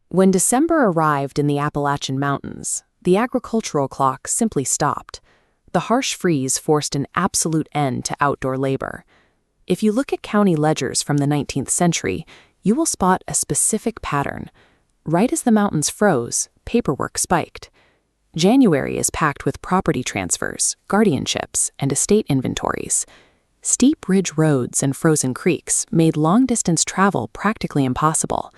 When December arrived in the Appalachian Mountains, the agricultural clock simply stopped. The harsh freeze forced an absolute end to outdoor labor. If you look at county ledgers from the 19th century, you will spot a specific pattern. Right as the mountains froze, paperwork spiked. January is packed with property transfers, guardianships, and estate inventories. Steep ridge roads and frozen creeks made long-distance travel practically impossible.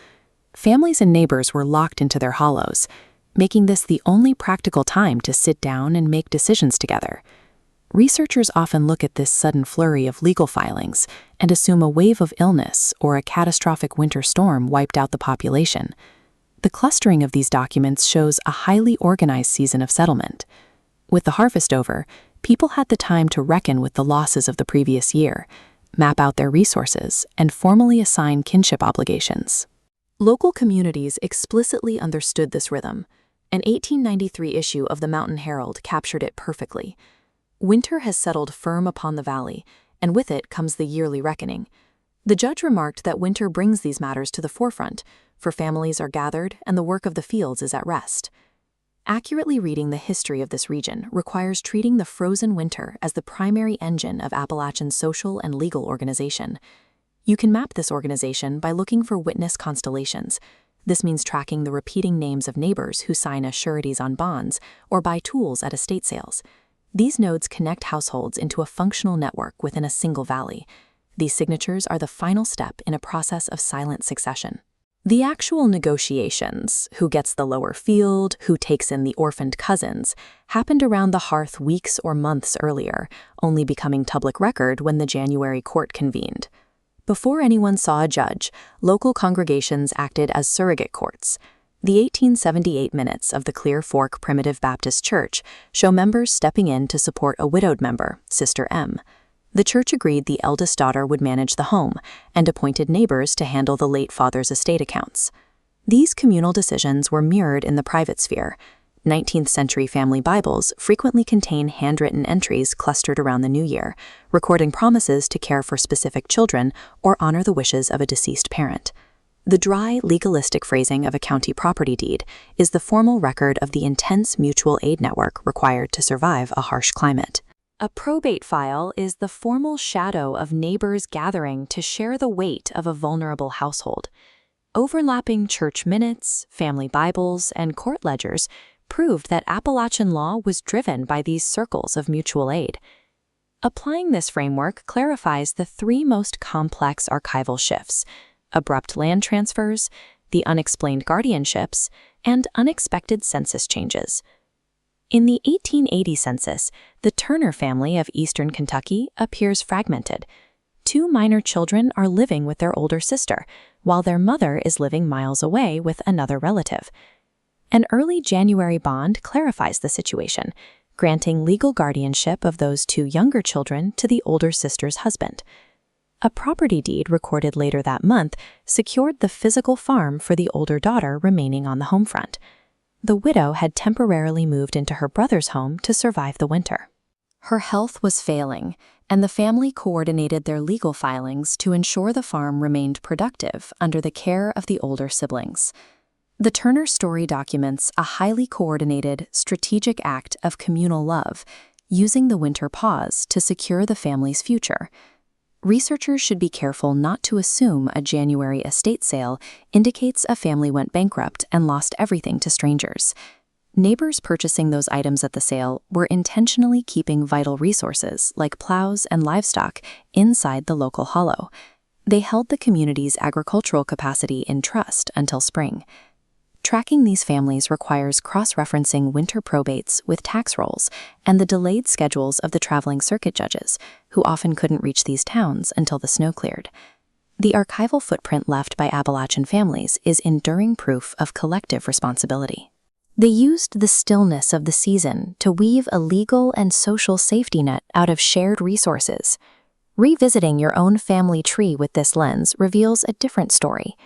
Families and neighbors were locked into their hollows, making this the only practical time to sit down and make decisions together. Researchers often look at this sudden flurry of legal filings and assume a wave of illness or a catastrophic winter storm wiped out the population. The clustering of these documents shows a highly organized season of settlement. With the harvest over, people had the time to reckon with the losses of the previous year, map out their resources, and formally assign kinship obligations. Local communities explicitly understood this rhythm. An 1893 issue of the Mountain Herald captured it perfectly. Winter has settled firm upon the valley, and with it comes the yearly reckoning. The judge remarked that winter brings these matters to the forefront, for families are gathered and the work of the fields is at rest. Accurately reading the history of this region requires treating the frozen winter as the primary engine of Appalachian social and legal organization. You can map this organization by looking for witness constellations. This means tracking the repeating names of neighbors who sign as sureties on bonds or buy tools at estate sales. These nodes connect households into a functional network within a single valley. These signatures are the final step in a process of silent succession. The actual negotiations, who gets the lower field, who takes in the orphaned cousins, happened around the hearth weeks or months earlier, only becoming public record when the January court convened. Before anyone saw a judge, local congregations acted as surrogate courts. The 1878 minutes of the Clear Fork Primitive Baptist Church show members stepping in to support a widowed member, Sister M. The church agreed the eldest daughter would manage the home and appointed neighbors to handle the late father's estate accounts. These communal decisions were mirrored in the private sphere. 19th-century family Bibles frequently contain handwritten entries clustered around the new year, recording promises to care for specific children or honor the wishes of a deceased parent. The dry, legalistic phrasing of a county property deed is the formal record of the intense mutual aid network required to survive a harsh climate. A probate file is the formal shadow of neighbors gathering to share the weight of a vulnerable household. Overlapping church minutes, family Bibles, and court ledgers proved that Appalachian law was driven by these circles of mutual aid. Applying this framework clarifies the three most complex archival shifts: abrupt land transfers, the unexplained guardianships, and unexpected census changes. In the 1880 census, the Turner family of eastern Kentucky appears fragmented. Two minor children are living with their older sister, while their mother is living miles away with another relative. An early January bond clarifies the situation, granting legal guardianship of those two younger children to the older sister's husband. A property deed recorded later that month secured the physical farm for the older daughter remaining on the home front. The widow had temporarily moved into her brother's home to survive the winter. Her health was failing, and the family coordinated their legal filings to ensure the farm remained productive under the care of the older siblings. The Turner story documents a highly coordinated, strategic act of communal love, using the winter pause to secure the family's future. Researchers should be careful not to assume a January estate sale indicates a family went bankrupt and lost everything to strangers. Neighbors purchasing those items at the sale were intentionally keeping vital resources like plows and livestock inside the local hollow. They held the community's agricultural capacity in trust until spring. Tracking these families requires cross-referencing winter probates with tax rolls and the delayed schedules of the traveling circuit judges, who often couldn't reach these towns until the snow cleared. The archival footprint left by Appalachian families is enduring proof of collective responsibility. They used the stillness of the season to weave a legal and social safety net out of shared resources. Revisiting your own family tree with this lens reveals a different story.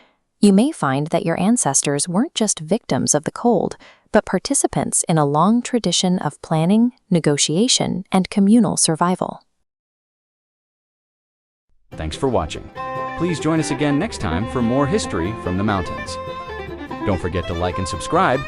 You may find that your ancestors weren't just victims of the cold, but participants in a long tradition of planning, negotiation, and communal survival. Thanks for watching. Please join us again next time for more history from the mountains. Don't forget to like and subscribe,